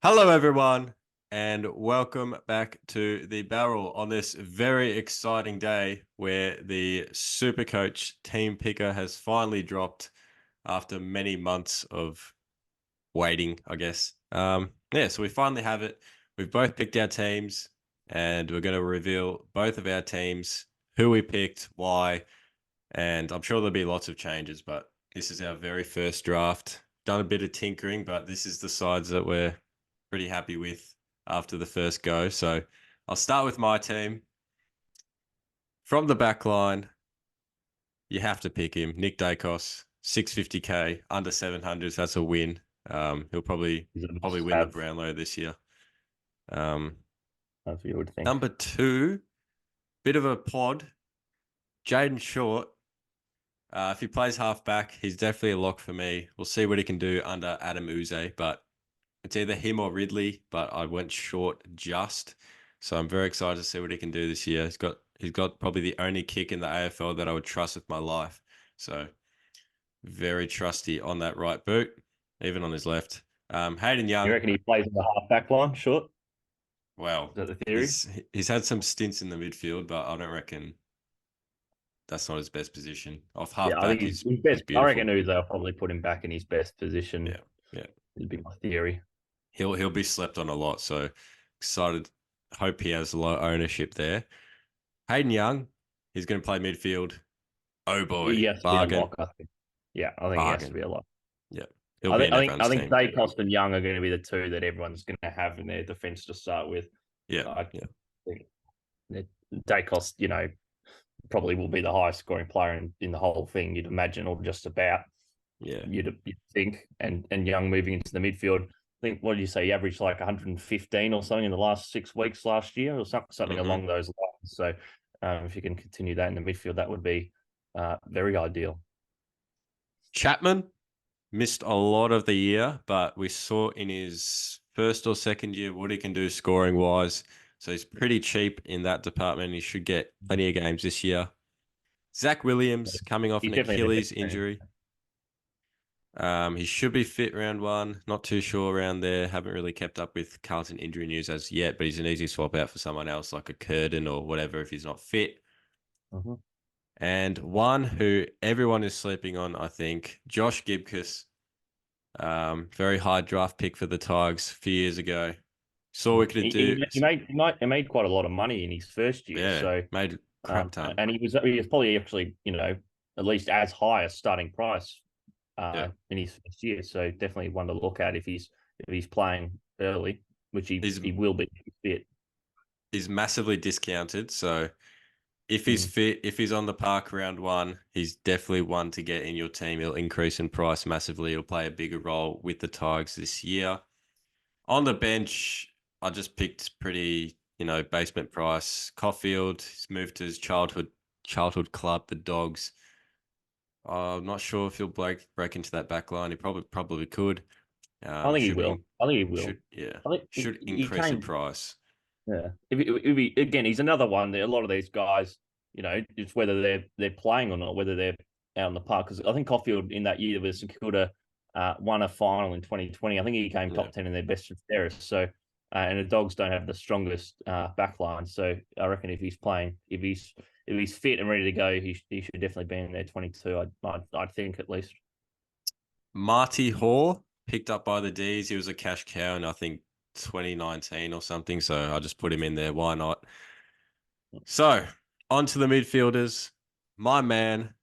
Hello, everyone, and welcome back to the Barrel on this very exciting day where the SuperCoach Team Picker has finally dropped after many months of waiting, I guess. So we finally have it. We've both picked our teams, and we're going to reveal both of our teams, who we picked, why, and I'm sure there'll be lots of changes, but this is our very first draft. Done a bit of tinkering, but this is the sides that we're pretty happy with after the first go. So I'll start with my team. From the back line, you have to pick him. Nick Dacos, 650k, under 700s. That's a win. He'll probably win the Brownlow this year. That's what you would think. Number 2, bit of a pod. Jaden Short. If he plays halfback, he's definitely a lock for me. We'll see what he can do under Adam Uze, but it's either him or Ridley, but I went short just. So I'm very excited to see what he can do this year. He's got probably the only kick in the AFL that I would trust with my life. So very trusty on that right boot, even on his left. Hayden Young. You reckon he plays in the half-back line, Short? Well, Is that the theory? he's had some stints in the midfield, but I don't reckon that's not his best position. Off halfback, I think he's best. I reckon they'll probably put him back in his best position. Yeah. It'd be my theory. He'll be slept on a lot, so excited. Hope he has a lot of ownership there. Hayden Young, he's going to play midfield. Oh boy, He has to bargain. be a lock, I think. Yeah, I think he has to be a lock. Yeah, I think Dacos and Young are going to be the two that everyone's going to have in their defense to start with. Yeah, Dacos, probably will be the highest scoring player in the whole thing, you'd imagine, or just about. Yeah, you'd think, and Young moving into the midfield. I think, what did you say? He averaged like 115 or something in the last 6 weeks last year, or something along those lines. So, if you can continue that in the midfield, that would be very ideal. Chapman missed a lot of the year, but we saw in his first or second year what he can do scoring wise. So he's pretty cheap in that department. He should get plenty of games this year. Zach Williams coming off an Achilles injury. He should be fit round 1. Not too sure around there. Haven't really kept up with Carlton injury news as yet, but he's an easy swap out for someone else like a Curtin or whatever if he's not fit. And one who everyone is sleeping on, I think, Josh Gibcus. Very high draft pick for the Tigers a few years ago. Saw we could do. He made quite a lot of money in his first year. Yeah, so made crap ton. And he was probably actually, at least as high as starting price in his first year. So definitely one to look at if he's playing early, which he will be fit. He's massively discounted. So if he's fit, if he's on the park round 1, he's definitely one to get in your team. He'll increase in price massively. He'll play a bigger role with the Tigers this year. On the bench, I just picked pretty, basement price. Caulfield, he's moved to his childhood club, the Dogs. I'm not sure if he'll break into that back line. He probably could. I think he will. Should increase in price. Yeah. Again, he's another one that a lot of these guys, it's whether they're playing or not, whether they're out on the park. Because I think Caulfield in that year with St Kilda won a final in 2020. I think he came top 10 in their best and fairest. So, and the Dogs don't have the strongest back line. So I reckon if he's playing, if he's fit and ready to go, he should definitely be in there 22. I'd think at least. Marty Hoare, picked up by the D's. He was a cash cow in, I think, 2019 or something. So I just put him in there. Why not? So on to the midfielders. My man,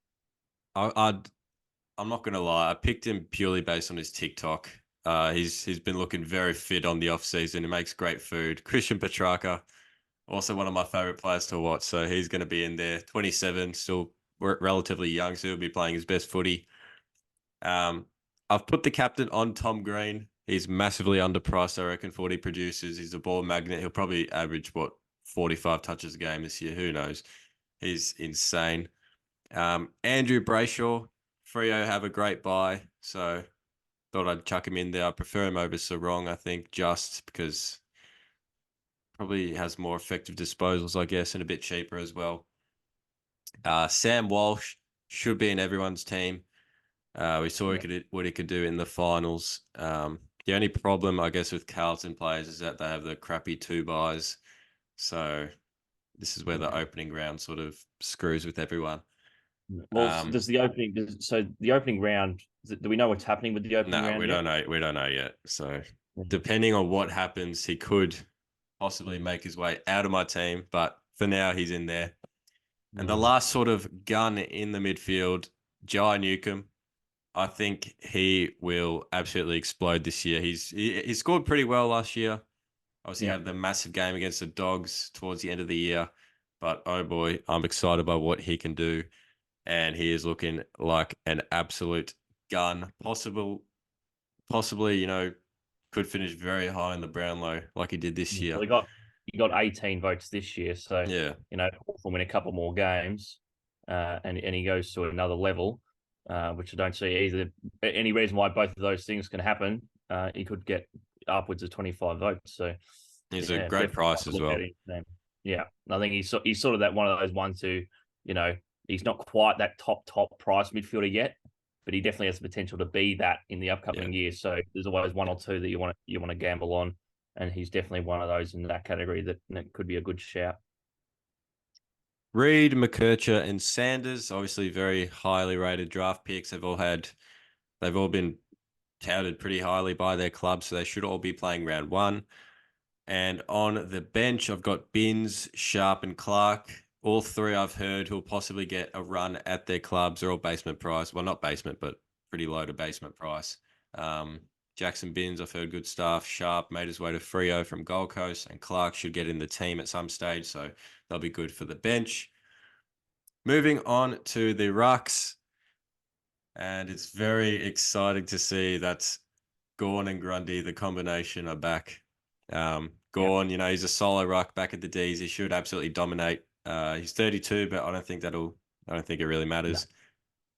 I'm not going to lie. I picked him purely based on his TikTok. He's been looking very fit on the off season. He makes great food. Christian Petrarca, also one of my favorite players to watch. So he's going to be in there. 27, still relatively young, so he'll be playing his best footy. I've put the captain on Tom Green. He's massively underpriced, I reckon, for what he produces. He's a ball magnet. He'll probably average, 45 touches a game this year. Who knows? He's insane. Andrew Brayshaw, Freo have a great buy, so thought I'd chuck him in there. I prefer him over Sarong, I think, just because probably has more effective disposals, I guess, and a bit cheaper as well. Sam Walsh should be in everyone's team. We saw what he could do in the finals. The only problem, I guess, with Carlton players is that they have the crappy 2 buys. So this is where the Yeah. opening round sort of screws with everyone. Well, does the opening? So the opening round. Do we know what's happening with the opening No, round we yet? don't know. We don't know yet. So Mhm. depending on what happens, he could possibly make his way out of my team. But for now, he's in there. And the Mm. last sort of gun in the midfield, Jai Newcomb. I think he will absolutely explode this year. He scored pretty well last year. Obviously, Yeah. had the massive game against the Dogs towards the end of the year. But oh boy, I'm excited by what he can do. And he is looking like an absolute gun. Possibly, could finish very high in the Brownlow like he did this year. Well, he got 18 votes this year, so Yeah, if we win a couple more games, and he goes to another level, which I don't see either any reason why both of those things can happen. He could get upwards of 25 votes. So he's a yeah, great definitely price as look at well. it. Yeah, I think he's sort of that one of those ones who, you know, he's not quite that top price midfielder yet, but he definitely has the potential to be that in the Yeah, upcoming years. So there's always one yeah. or two that you want to gamble on, and he's definitely one of those in that category that could be a good shout. Reed, McKercher, and Sanders, obviously very highly rated draft picks. They've all been touted pretty highly by their club, so they should all be playing round one. And on the bench, I've got Binns, Sharp, and Clark. All three I've heard who'll possibly get a run at their clubs. They're all basement price. Well, not basement, but pretty low to basement price. Um, Jackson Binns, I've heard good stuff. Sharp made his way to Freo from Gold Coast, and Clark should get in the team at some stage, so they'll be good for the bench. Moving on to the rucks, and it's very exciting to see that Gawn and Grundy, the combination, are back. Yeah, Gawn, he's a solo ruck back at the D's. He should absolutely dominate. He's 32, but I don't think it really no. matters.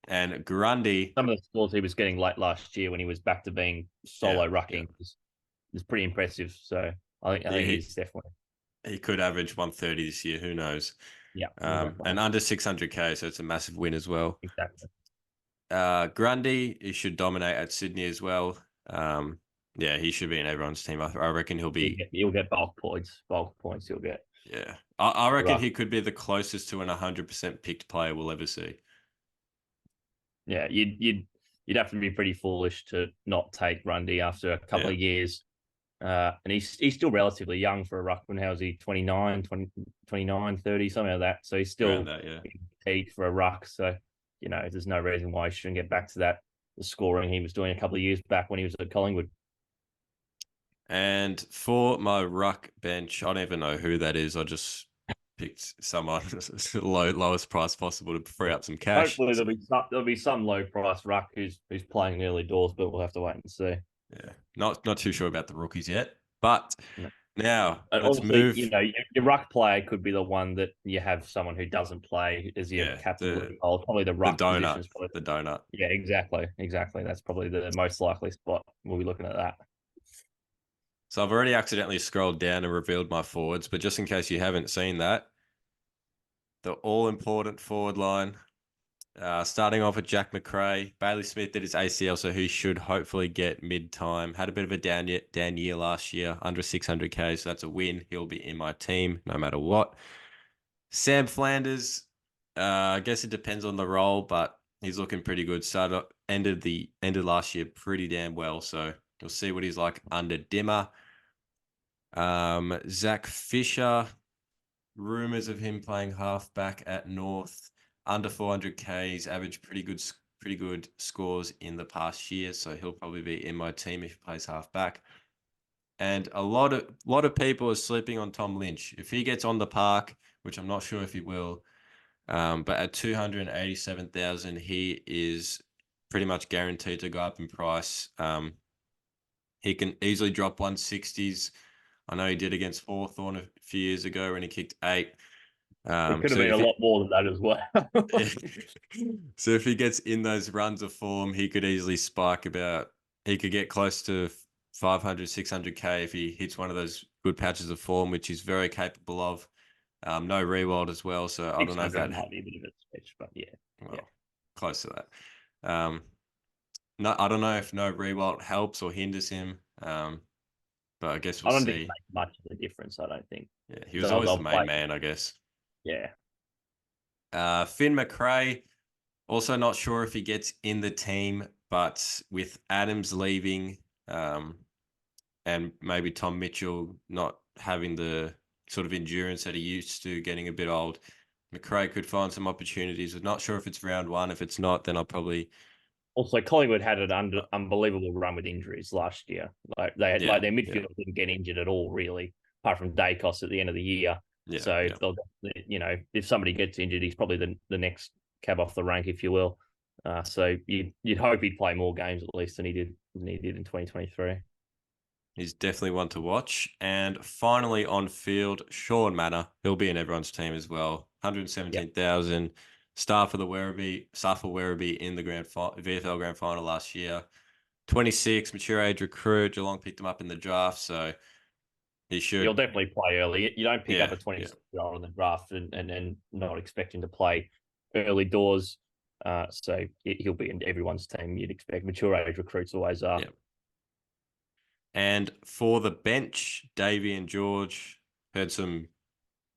And Grundy, Some of the scores he was getting late last year when he was back to being yeah, solo yeah, rucking was pretty impressive. So I think he, he's definitely he could average 130 this year. Who knows? yeah, exactly. And under 600K, so it's a massive win as well. Exactly. Grundy, he should dominate at Sydney as well. Yeah, he should be in everyone's team. I reckon he'll He'll be. get he'll get bulk points. Bulk points he'll get. Yeah, I reckon Ruck. he could be the closest to an 100% picked player we'll ever see. Yeah, you'd have to be pretty foolish to not take Grundy after a couple Yeah, of years. And he's still relatively young for a ruckman. How is he? 29, 20, 29, 30, something like that. So he's around still that. Yeah. peak for a ruck. So, there's no reason why he shouldn't get back to the scoring he was doing a couple of years back when he was at Collingwood. And for my ruck bench, I don't even know who that is. I just picked someone lowest price possible to free up some cash. Hopefully there'll be some low price ruck who's playing early doors, but we'll have to wait and see. Yeah, not too sure about the rookies yet. But No. now And let's obviously, move. your ruck player could be the one that you have someone who doesn't play as your Yeah, captain the role. Probably the the ruck position donut, is probably the donut. yeah, exactly. That's probably the most likely spot. We'll be looking at that. So I've already accidentally scrolled down and revealed my forwards, but just in case you haven't seen that, the all important forward line. Starting off with Jack McRae, Bailey Smith did his ACL, so he should hopefully get mid time. Had a bit of a down year last year, under 600K, so that's a win. He'll be in my team no matter what. Sam Flanders, I guess it depends on the role, but he's looking pretty good. Ended last year pretty damn well, so we'll see what he's like under Dimmer. Zach Fisher, rumors of him playing halfback at North, under 400K. He's averaged pretty good scores in the past year, so he'll probably be in my team if he plays halfback. And a lot of people are sleeping on Tom Lynch. If he gets on the park, which I'm not sure if he will, but at 287,000, he is pretty much guaranteed to go up in price. He can easily drop 160s. I know he did against Hawthorn a few years ago when he kicked 8. It could have So been a if lot more than that as well. so if he gets in those runs of form, he could easily spike about. He could get close to 500, 600K if he hits one of those good patches of form, which he's very capable of. No rewild as well, so I don't know if 600 that. might be a bit of a stretch, but yeah, Well, close to that. Um, no, I don't know if no Rewalt helps or hinders him. But I guess we'll I don't think it see. makes much of a difference. I don't think. Yeah, he was always the They'll main play. man, I guess. Yeah. Finn McRae, also not sure if he gets in the team, but with Adams leaving, and maybe Tom Mitchell not having the sort of endurance that he used to, getting a bit old, McRae could find some opportunities. I'm not sure if it's round one. If it's not, then I'll probably Also, Collingwood had an unbelievable run with injuries last year. Like they had, yeah, like their yeah, midfield didn't get injured at all, really, apart from Dacos at the end of the year. yeah, So yeah. they'll, you know, if somebody gets injured, he's probably the next cab off the rank, if you will. So you'd hope he'd play more games at least than he did in 2023. He's definitely one to watch. And finally on field, Sean Manor. He'll be in everyone's team as well. Yeah, 117,000 star for Werribee in the VFL Grand Final last year. 26, mature age recruit. Geelong picked him up in the draft, so he he'll should. definitely play early. You don't pick up Yeah, a yeah, 26-year-old in the draft and not expect him to play early doors. So he'll be in everyone's team. You'd expect mature age recruits always are. yeah. And for the bench, Davey and George, heard some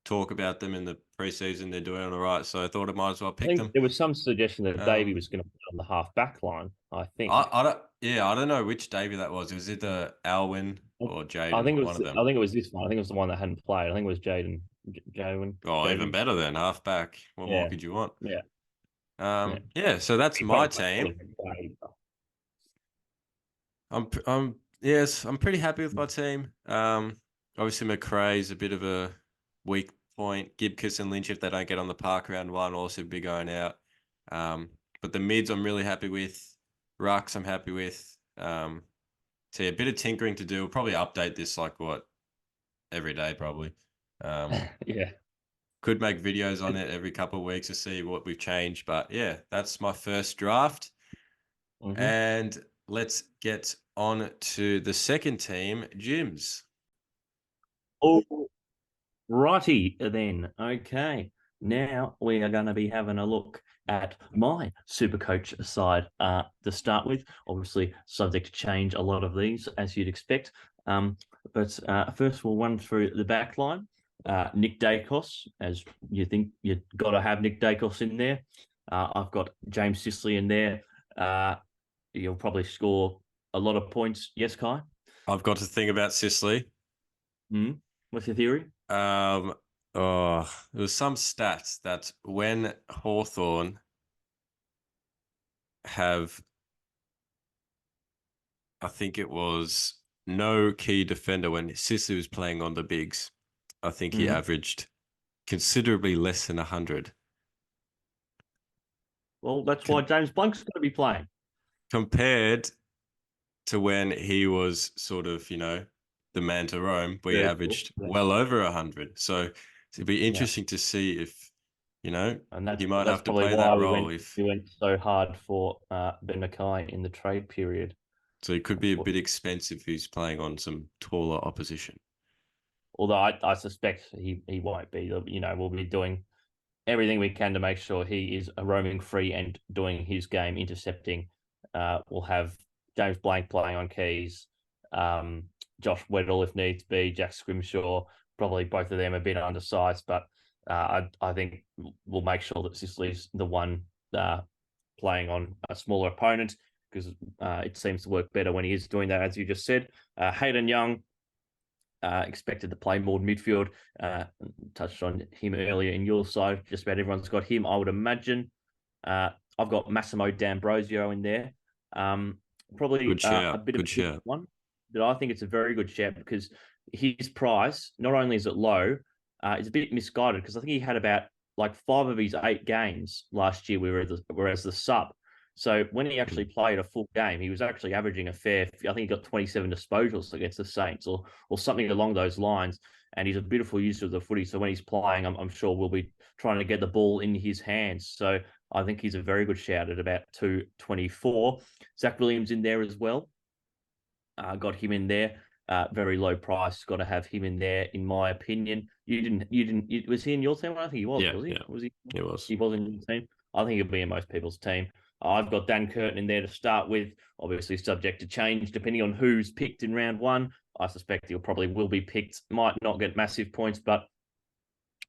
talk about them in the preseason. They're doing all right, so I thought I might as well I pick think them. there was some suggestion that Davey Um, was going to play on the half back line. I think. I don't, yeah, I don't know which Davey that was. Was it the Alwyn or I Jaden? think it One was. of them. I think it was this one. I think it was the one that hadn't played. I think it was Oh, even Jaden. better then, halfback. What more Yeah, could you want? yeah, yeah. Yeah. So that's He my probably team. played. Yes, I'm pretty happy with my team. Obviously McRae's a bit of a weak point. Gibcus and Lynch, if they don't get on the park round one, will also be going out. But the mids I'm really happy with. Rucks I'm happy with. So yeah, a bit of tinkering to do. We'll probably update this like what every day probably. Um, Yeah. could make videos on it every couple of weeks to see what we've changed. But yeah, that's my first draft. Mm-hmm. And let's get on to the second team, Jim's. Oh, righty then. Okay. Now we are going to be having a look at my super coach side to start with. Obviously, subject to change a lot of these, as you'd expect. But first, we'll run through the back line. Nick Dacos, as you think you've got to have Nick Dacos in there. I've got James Sisley in there. You'll probably score a lot of points. Yes, Kai? I've got to think about Sicily. Mm. What's your theory? Um, oh, there was some stats that when Hawthorn have, I think it was no key defender when Sicily was playing on the bigs. I think he Mm. averaged considerably less than 100. Well, that's why Con- James Blunk's going to be playing. compared to when he was sort of, the man to roam, where he Very cool. averaged Yeah. well over 100. So it'd be Yeah. interesting to see if, And he might that's have to probably play why that we role went if, we went so hard for Ben Mackay in the trade period. so he could be a bit Unfortunately. expensive if he's playing on some taller opposition. Although I suspect he won't be. You know, we'll be doing everything we can to make sure he is roaming free and doing his game, intercepting. We'll have James Blank playing on keys, Josh Weddle if needs be, Jack Scrimshaw. Probably both of them a bit undersized, but I think we'll make sure that Sicily's the one playing on a smaller opponent because it seems to work better when he is doing that, as you just said. Hayden Young, expected to play more midfield. Touched on him earlier in your side. Just about everyone's got him, I would imagine. I've got Massimo D'Ambrosio in there. Probably Good a shout. bit of Good a different shout. one, but I think it's a very good shout because his price, not only is it low, it's a bit misguided because I think he had about like 5 of his 8 games last year, whereas the sub. So when he actually played a full game, he was actually averaging a fair. I think he got 27 disposals against the Saints, or something along those lines. And he's a beautiful user of the footy. So when he's playing, I'm sure we'll be trying to get the ball in his hands. So I think he's a very good shout at about 224. Zach Williams in there as well. Got him in there. Very low price. Got to have him in there, in my opinion. Was he in your team? I don't think he was. Yeah, Was he? yeah, Was he? it was. He was in your team. I think he'll be in most people's team. I've got Dan Curtin in there to start with, obviously subject to change depending on who's picked in round one. I suspect he'll probably will be picked, might not get massive points, but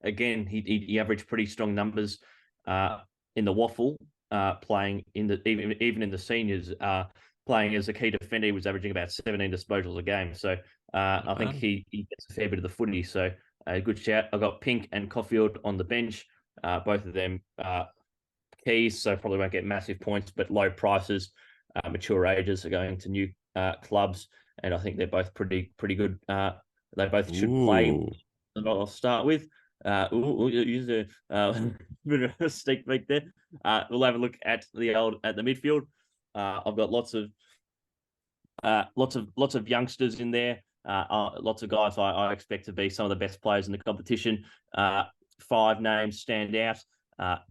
again, he averaged pretty strong numbers in the waffle, playing in the even in the seniors, playing as a key defender. He was averaging about 17 disposals a game. So I think he gets a fair bit of the footy. So good shout. I got Pink and Caulfield on the bench. Both of them keys, so probably won't get massive points, but low prices, mature ages are going to new clubs, and I think they're both pretty good. They both should play. I'll start with. Use a bit of a sneak peek there. We'll have a look at the midfield. I've got lots of youngsters in there. Lots of guys I expect to be some of the best players in the competition. 5 names stand out.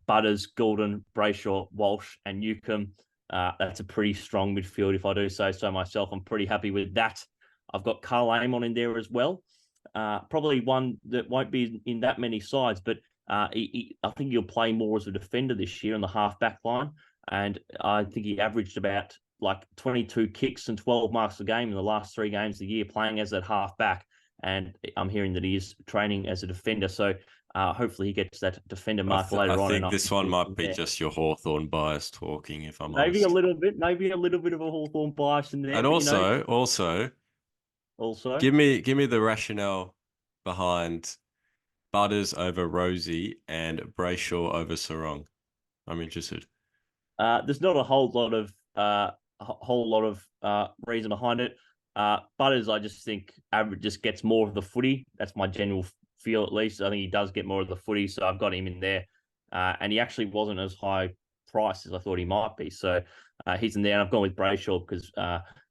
Butters, Goulden, Brayshaw, Walsh, and Newcomb. That's a pretty strong midfield, if I do say so myself. I'm pretty happy with that. I've got Carl Amon in there as well. Probably one that won't be in that many sides, but I think he'll play more as a defender this year in the half-back line. And I think he averaged about like 22 kicks and 12 marks a game in the last 3 games of the year, playing as that half-back. And I'm hearing that he is training as a defender. So hopefully he gets that defender mark later on. I think this one might be just your Hawthorn bias talking, if I'm maybe honest. maybe a little bit of a Hawthorn bias in there. And but, also, also give me the rationale behind Butters over Rosie and Brayshaw over Sarong. I'm interested. There's not a whole lot of reason behind it. Butters, I just think average just gets more of the footy. That's my general feel, at least. I think he does get more of the footy, so I've got him in there. And he actually wasn't as high priced as I thought he might be. So he's in there. And I've gone with Brayshaw because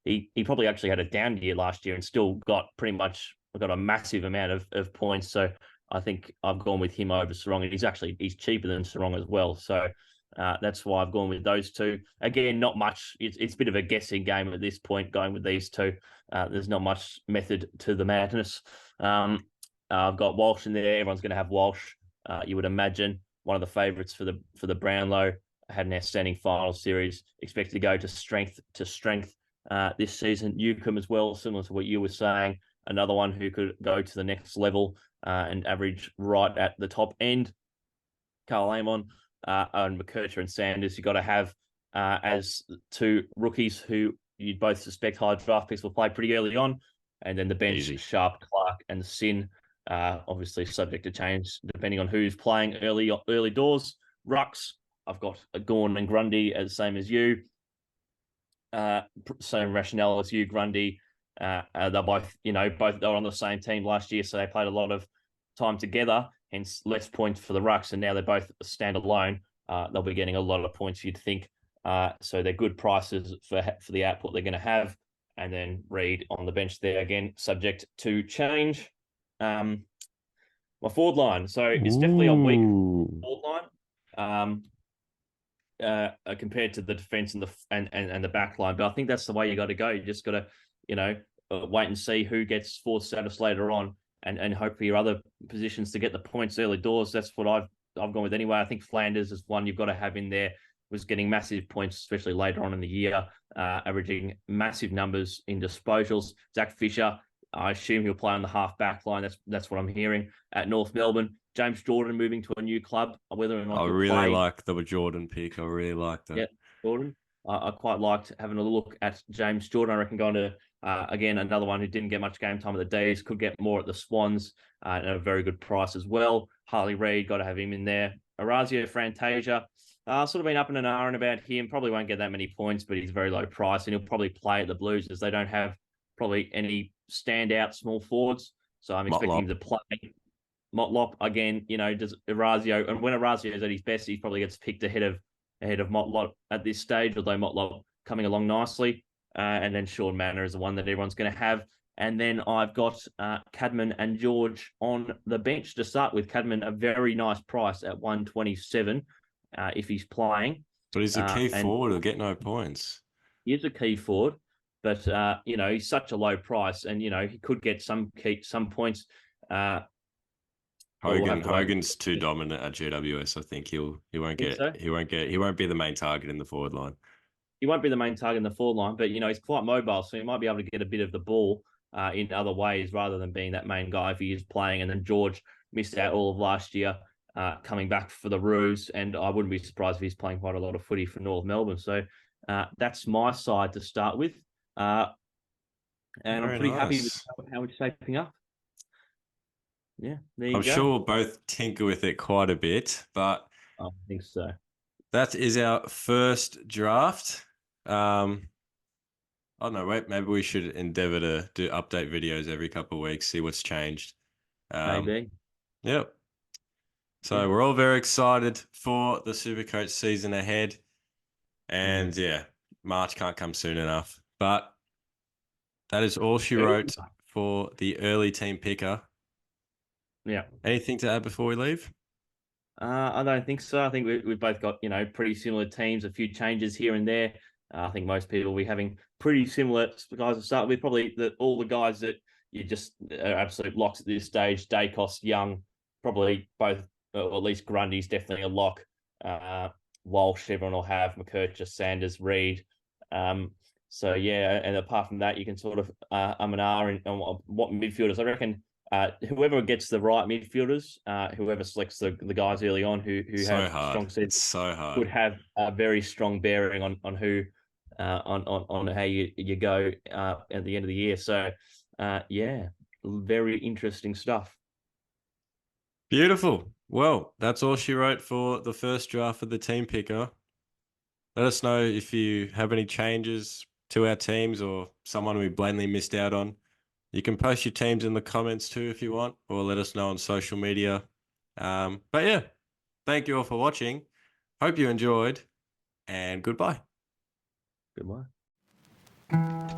he probably actually had a down year last year and still got a massive amount of points. So I think I've gone with him over Sarong, and he's cheaper than Sarong as well. So that's why I've gone with those two. Again, not much. It's a bit of a guessing game at this point going with these two. There's not much method to the madness. I've got Walsh in there. Everyone's going to have Walsh. You would imagine one of the favourites for the Brownlow. Had an outstanding final series. Expected to go to strength this season. Newcomb as well, similar to what you were saying. Another one who could go to the next level and average right at the top end. Carl Amon and McKercher and Sanders, you've got to have as 2 rookies who you'd both suspect high draft picks will play pretty early on. And then the bench, Easy. Sharp, Clark, and Sin, obviously subject to change depending on who's playing early doors. Rucks, I've got Gorn and Grundy as the same as you. Same rationale as you, Grundy. They're both they were on the same team last year, so they played a lot of time together, hence less points for the Rucks, and now they're both standalone. They'll be getting a lot of points, you'd think. So they're good prices for the output they're going to have. And then Reed on the bench there, again, subject to change. My forward line. So it's definitely a weak forward line compared to the defense and the back line. But I think that's the way you got to go. You just got to, wait and see who gets fourth status later on and hope for your other positions to get the points early doors. That's what I've gone with anyway. I think Flanders is one you've got to have in there. Was getting massive points, especially later on in the year, averaging massive numbers in disposals. Zach Fisher, I assume he'll play on the half-back line. That's what I'm hearing at North Melbourne. James Jordan moving to a new club. Whether or not I really like the Jordan pick. I really like that. Yeah, Jordan. I quite liked having a look at James Jordan. I reckon going to, again, another one who didn't get much game time at the D's, could get more at the Swans at a very good price as well. Harley Reid, got to have him in there. Orazio Fantasia, sort of been up in an hour and about him. Probably won't get that many points, but he's very low price, and he'll probably play at the Blues as they don't have probably any standout small forwards. So I'm expecting him to play. Motlop, again, does Orazio, and when Orazio is at his best, he probably gets picked ahead of Motlop at this stage, although Motlop coming along nicely. And then Sean Manor is the one that everyone's going to have. And then I've got Cadman and George on the bench to start with. Cadman, a very nice price at 127 if he's playing. But he's a key forward. He'll get no points. He is a key forward, but he's such a low price, and he could get some points. But we'll have to wait. Hogan's too dominant at GWS. I think he won't Think so. he won't be the main target in the forward line. He won't be the main target in the forward line, but he's quite mobile, so he might be able to get a bit of the ball in other ways rather than being that main guy if he is playing. And then George missed out all of last year coming back for the Roos, and I wouldn't be surprised if he's playing quite a lot of footy for North Melbourne. So that's my side to start with, and I'm pretty happy with how it's shaping up. Yeah, there you go. I'm sure we'll both tinker with it quite a bit, but I think so. That is our first draft. I don't know. Wait, maybe we should endeavor to do update videos every couple of weeks, see what's changed. Maybe. Yep. So we're all very excited for the SuperCoach season ahead. And March can't come soon enough. But that is all she wrote for the early team picker. Yeah. Anything to add before we leave? I don't think so. I think we've both got, pretty similar teams, a few changes here and there. I think most people will be having pretty similar guys to start with. Probably all the guys that you just are absolute locks at this stage. Dacos, Young, probably both, or at least Grundy's definitely a lock. Walsh, everyone will have. McKercher, Sanders, Reed. So, and apart from that, you can sort of and ah on what midfielders. I reckon whoever gets the right midfielders, whoever selects the guys early on who have strong seasons, so hard, would have a very strong bearing on who on how you go at the end of the year. So very interesting stuff. Beautiful. Well, that's all she wrote for the first draft of the team picker. Let us know if you have any changes to our teams or someone we blatantly missed out on. You can post your teams in the comments too if you want, or let us know on social media. But yeah, thank you all for watching. Hope you enjoyed, and goodbye. Goodbye.